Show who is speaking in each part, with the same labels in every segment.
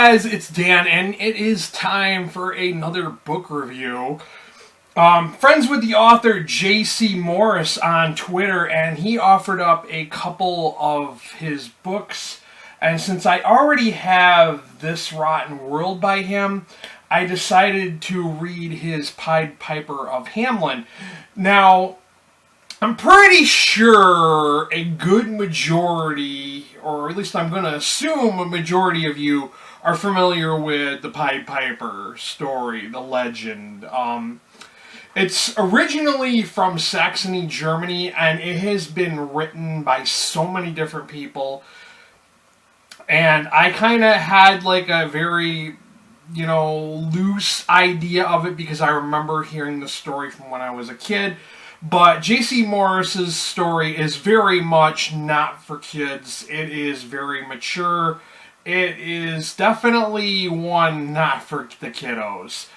Speaker 1: guys, it's Dan, and it is time for another book review. Friends with the author Jacy Morris on Twitter, and he offered up a couple of his books. And since I already have This Rotten World by him, I decided to read his Pied Piper of Hamelin. Now, I'm pretty sure a good majority, or at least I'm going to assume a majority of you are familiar with the Pied Piper story, the legend. It's originally from Saxony, Germany, and it has been written by so many different people. And I kind of had like a very, loose idea of it because I remember hearing the story from when I was a kid. But Jacy Morris's story is very much not for kids. It is very mature. It is definitely one not for the kiddos.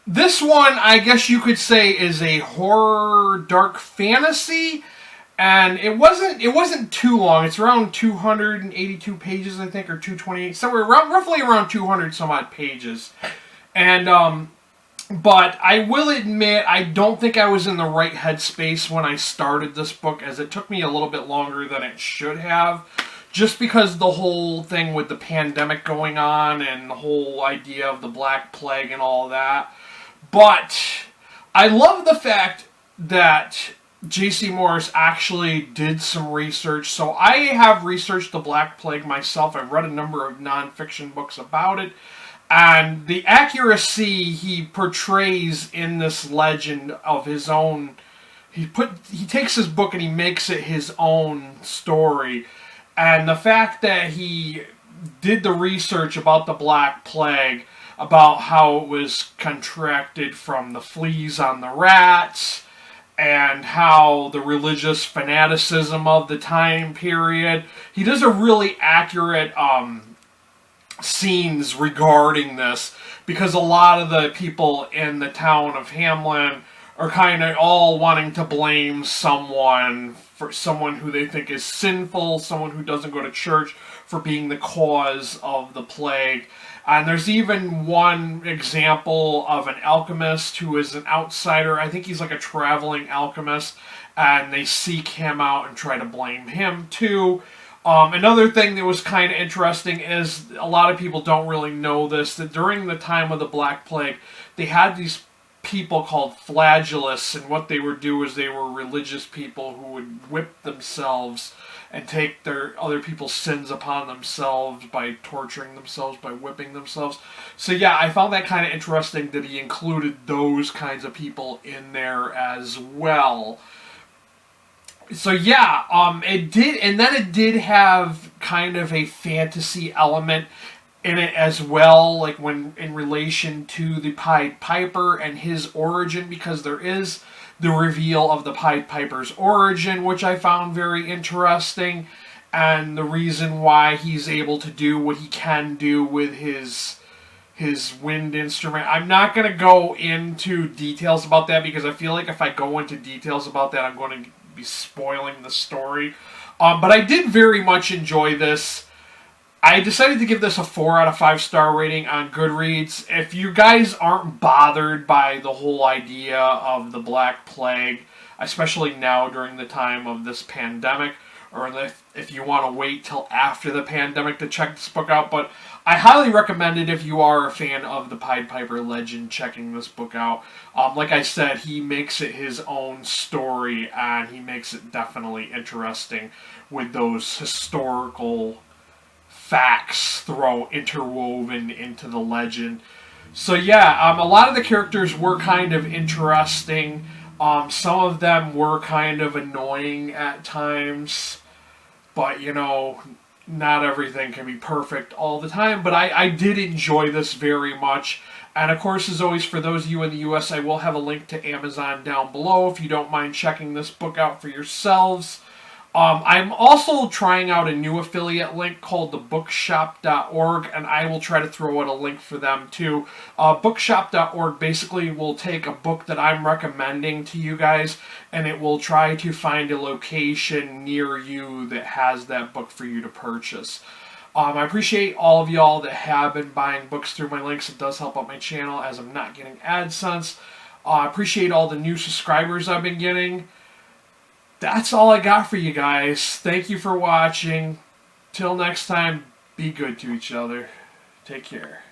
Speaker 1: This one, I guess you could say, is a horror dark fantasy, and it wasn't too long. It's around 282 pages, I think, or 228, somewhere roughly around 200 some odd pages. And but I will admit, I don't think I was in the right headspace when I started this book, as it took me a little bit longer than it should have, just because the whole thing with the pandemic going on and the whole idea of the Black Plague and all that. But I love the fact that Jacy Morris actually did some research. So I have researched the Black Plague myself. I've read a number of nonfiction books about it. And the accuracy he portrays in this legend of his own, he takes his book and he makes it his own story. And the fact that he did the research about the Black Plague, about how it was contracted from the fleas on the rats, and how the religious fanaticism of the time period, he does a really accurate scenes regarding this, because a lot of the people in the town of Hamelin are kind of all wanting to blame someone for someone who they think is sinful, someone who doesn't go to church, for being the cause of the plague. And there's even one example of an alchemist who is an outsider. I think he's like a traveling alchemist, and they seek him out and try to blame him too. Another thing that was kind of interesting is, a lot of people don't really know this, that during the time of the Black Plague, they had these people called flagellists, and what they would do is they were religious people who would whip themselves and take their other people's sins upon themselves by torturing themselves, by whipping themselves. So yeah, I found that kind of interesting that he included those kinds of people in there as well. So yeah, it did have kind of a fantasy element in it as well, like when in relation to the Pied Piper and his origin, because there is the reveal of the Pied Piper's origin, which I found very interesting, and the reason why he's able to do what he can do with his wind instrument. I'm not going to go into details about that, because I feel like if I go into details about that, I'm going to be spoiling the story. But I did very much enjoy this. I decided to give this a 4 out of 5 star rating on Goodreads. If you guys aren't bothered by the whole idea of the Black Plague, especially now during the time of this pandemic, or if you want to wait till after the pandemic to check this book out, but I highly recommend it if you are a fan of the Pied Piper legend, checking this book out. Like I said, he makes it his own story, and he makes it definitely interesting with those historical facts interwoven into the legend. So yeah, a lot of the characters were kind of interesting. Some of them were kind of annoying at times, but not everything can be perfect all the time. But I did enjoy this very much. And of course, as always, for those of you in the US, I will have a link to Amazon down below if you don't mind checking this book out for yourselves. I'm also trying out a new affiliate link called thebookshop.org, and I will try to throw out a link for them too. Bookshop.org basically will take a book that I'm recommending to you guys, and it will try to find a location near you that has that book for you to purchase. I appreciate all of y'all that have been buying books through my links. It does help out my channel as I'm not getting AdSense. I appreciate all the new subscribers I've been getting. That's all I got for you guys. Thank you for watching. Till next time, be good to each other. Take care.